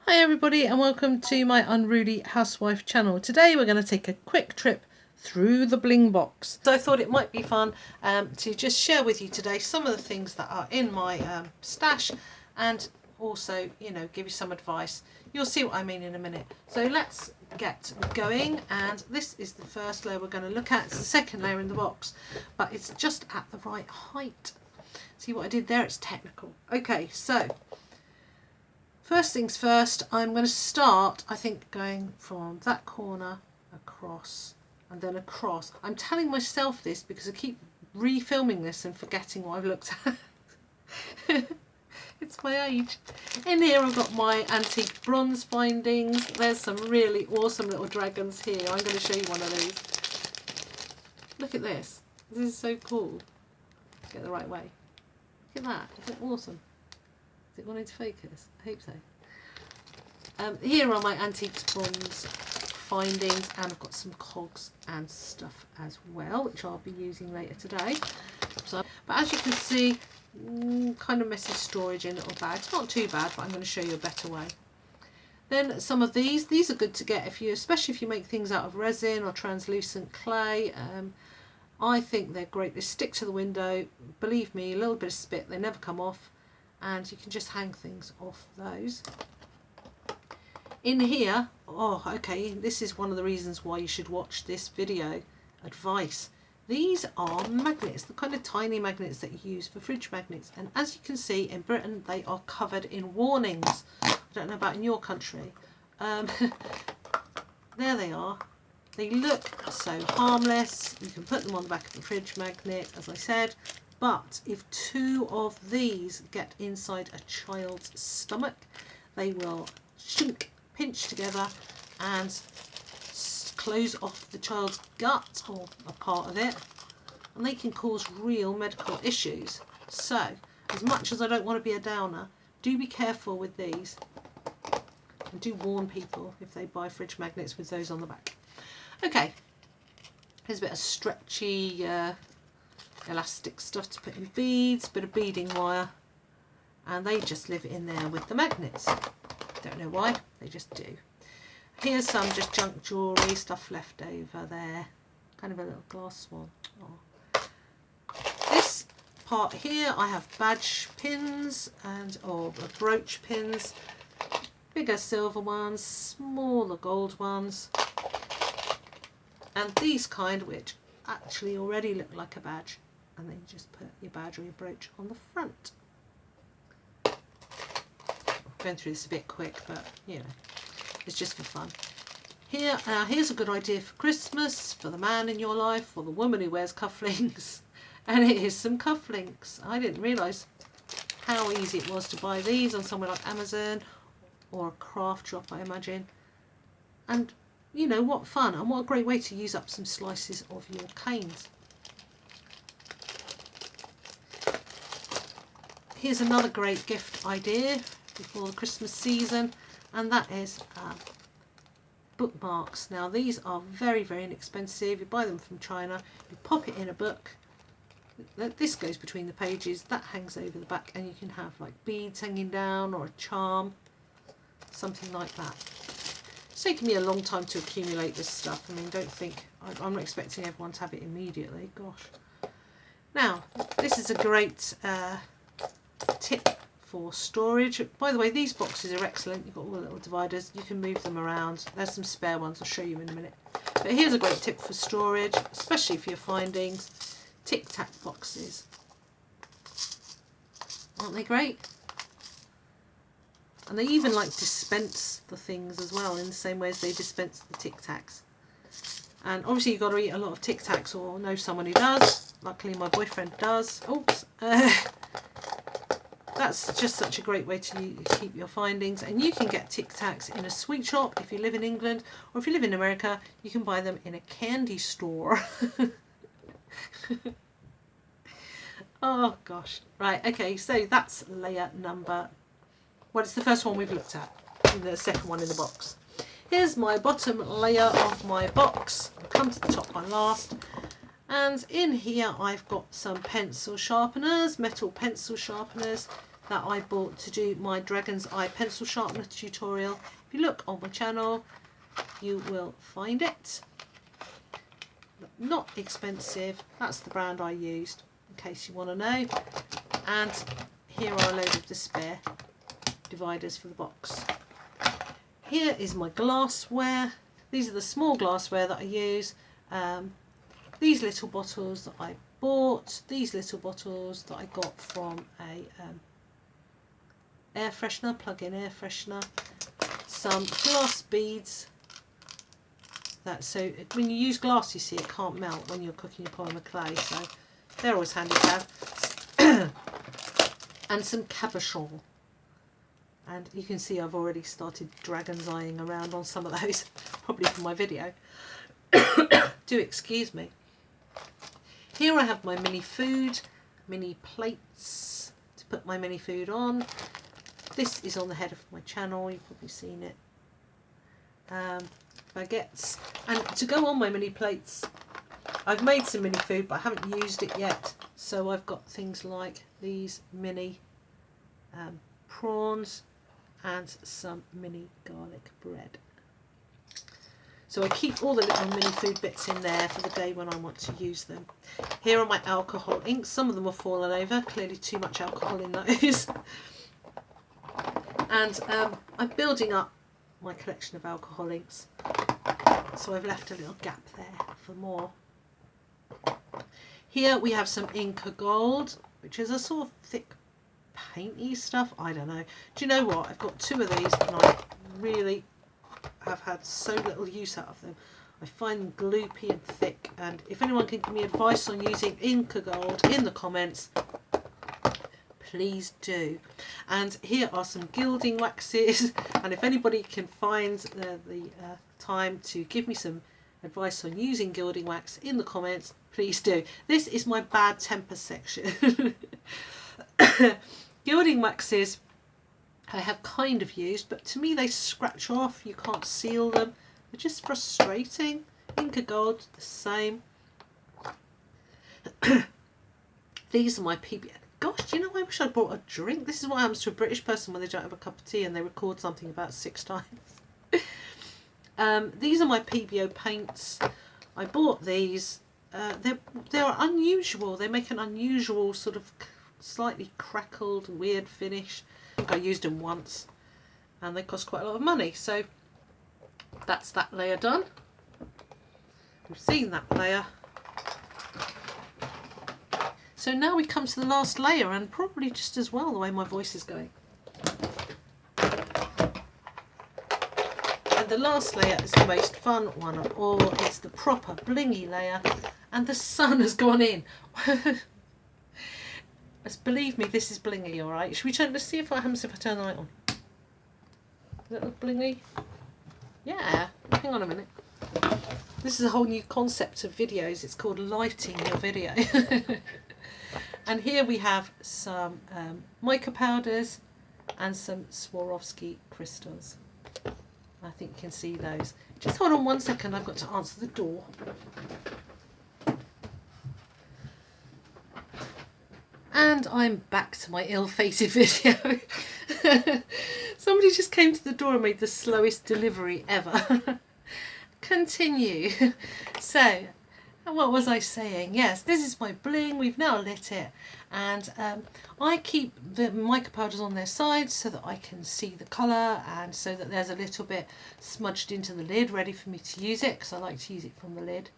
Hi everybody and welcome to my Unruly Housewife channel. Today we're going to take a quick trip through the Bling Box. So I thought it might be fun to just share with you today some of the things that are in my stash, and also, you know, give you some advice. You'll see what I mean in a minute. So let's get going, and this is the first layer we're going to look at. It's the second layer in the box, but it's just at the right height. See what I did there? It's technical. Okay, so first things first, I'm going to start, I think, going from that corner across and then across. I'm telling myself this because I keep refilming this and forgetting what I've looked at. It's my age. In here I've got my antique bronze findings. There's some really awesome little dragons here. I'm going to show you one of these. Look at this. This is so cool. Get the right way. Look at that. Isn't it awesome? Is it wanting to focus? I hope so. Here are my antique bronze findings, and I've got some cogs and stuff as well, which I'll be using later today. So, but as you can see, kind of messy storage in little bags. Not too bad, but I'm going to show you a better way. Then some of these are good to get if you, especially if you make things out of resin or translucent clay. I think they're great. They stick to the window. Believe me, a little bit of spit, they never come off. And you can just hang things off those. In here, oh okay, this is one of the reasons why you should watch this video. Advice. These are magnets, the kind of tiny magnets that you use for fridge magnets. And as you can see, in Britain they are covered in warnings. I don't know about in your country. There they are. They look so harmless. You can put them on the back of the fridge magnet, as I said. But if two of these get inside a child's stomach, they will pinch together and close off the child's gut or a part of it, and they can cause real medical issues. So, as much as I don't want to be a downer, do be careful with these, and do warn people if they buy fridge magnets with those on the back. Okay, here's a bit of stretchy elastic stuff to put in beads, bit of beading wire, and they just live in there with the magnets. Don't know why, they just do. Here's some just junk jewellery, stuff left over there, kind of a little glass swan. Oh. This part here I have badge pins or brooch pins, bigger silver ones, smaller gold ones, and these kind which actually already look like a badge. And then you just put your badge or your brooch on the front. I'm going through this a bit quick, but you know, it's just for fun. Here, here's a good idea for Christmas, for the man in your life or the woman who wears cufflinks. And it is some cufflinks. I didn't realise how easy it was to buy these on somewhere like Amazon or a craft shop, I imagine. And you know, what fun, and what a great way to use up some slices of your canes. Here's another great gift idea before the Christmas season, and that is bookmarks. Now these are very, very inexpensive. You buy them from China, you pop it in a book. This goes between the pages, that hangs over the back, and you can have like beads hanging down or a charm, something like that. It's taken me a long time to accumulate this stuff. I mean, don't think, I'm not expecting everyone to have it immediately, gosh. Now, this is a great tip for storage. By the way, these boxes are excellent. You've got all the little dividers, you can move them around. There's some spare ones, I'll show you in a minute. But here's a great tip for storage, especially for your findings. Tic Tac boxes. Aren't they great? And they even like dispense the things as well, in the same way as they dispense the Tic Tacs. And obviously you've got to eat a lot of Tic Tacs or know someone who does. Luckily my boyfriend does. Oops. That's just such a great way to keep your findings. And you can get Tic Tacs in a sweet shop if you live in England, or if you live in America, you can buy them in a candy store. Oh gosh. Right, okay, so that's layer number, well, it's the first one we've looked at, and the second one in the box. Here's my bottom layer of my box. I'll come to the top one last. And in here I've got some pencil sharpeners, metal pencil sharpeners. that I bought to do my Dragon's Eye pencil sharpener tutorial. If you look on my channel, you will find it. Not expensive. That's the brand I used, in case you want to know. And here are a load of the spare dividers for the box. Here is my glassware. These are the small glassware that I use. These little bottles that I bought. These little bottles that I got from a air freshener, plug-in air freshener. Some glass beads. So when you use glass, you see, it can't melt when you're cooking your polymer clay. So they're always handy to have. And some cabochon. And you can see I've already started dragon's eyeing around on some of those, probably for my video. Do excuse me. Here I have my mini food, mini plates to put my mini food on. This is on the head of my channel, you've probably seen it. Baguettes. And to go on my mini plates, I've made some mini food, but I haven't used it yet. So I've got things like these mini prawns and some mini garlic bread. So I keep all the little mini food bits in there for the day when I want to use them. Here are my alcohol inks. Some of them have fallen over, clearly too much alcohol in those. And I'm building up my collection of alcohol inks. So I've left a little gap there for more. Here we have some Inca Gold, which is a sort of thick painty stuff. I don't know. Do you know what? I've got 2 of these and I really have had so little use out of them. I find them gloopy and thick, and if anyone can give me advice on using Inca Gold in the comments, please do. And here are some gilding waxes, and if anybody can find the time to give me some advice on using gilding wax in the comments, please do. This is my bad temper section. Gilding waxes I have kind of used, but to me they scratch off, you can't seal them, they're just frustrating. Inca Gold, the same. These are my PB. Gosh, do you know, I wish I'd brought a drink. This is what happens to a British person when they don't have a cup of tea and they record something about 6 times. These are my PBO paints. I bought these. They're unusual. They make an unusual sort of slightly crackled, weird finish. I think I used them once and they cost quite a lot of money. So that's that layer done. We've seen that layer. So now we come to the last layer, and probably just as well the way my voice is going. And the last layer is the most fun one of all. It's the proper blingy layer, and the sun has gone in. Believe me, this is blingy, all right. Should we turn? Let's see if what happens if I turn the light on. Does it look blingy? Yeah. Hang on a minute. This is a whole new concept of videos. It's called lighting your video. And here we have some mica powders and some Swarovski crystals. I think you can see those. Just hold on 1 second, I've got to answer the door. And I'm back to my ill-fated video. Somebody just came to the door and made the slowest delivery ever. Continue. So, what was I saying? Yes, this is my bling. We've now lit it, and I keep the mica powders on their sides so that I can see the colour, and so that there's a little bit smudged into the lid ready for me to use it, because I like to use it from the lid.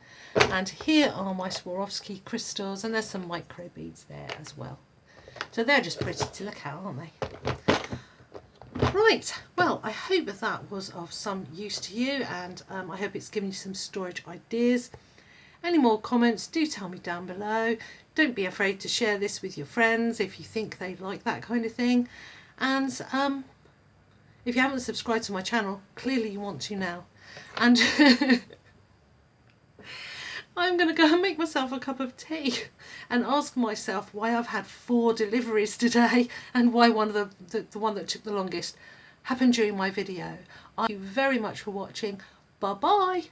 And here are my Swarovski crystals, and there's some micro beads there as well. So they're just pretty to look at, aren't they? Right, well, I hope that was of some use to you, and I hope it's given you some storage ideas. Any more comments, do tell me down below. Don't be afraid to share this with your friends if you think they like that kind of thing. And if you haven't subscribed to my channel, clearly you want to now. And I'm going to go and make myself a cup of tea and ask myself why I've had 4 deliveries today, and why one of the one that took the longest happened during my video. Thank you very much for watching. Bye bye.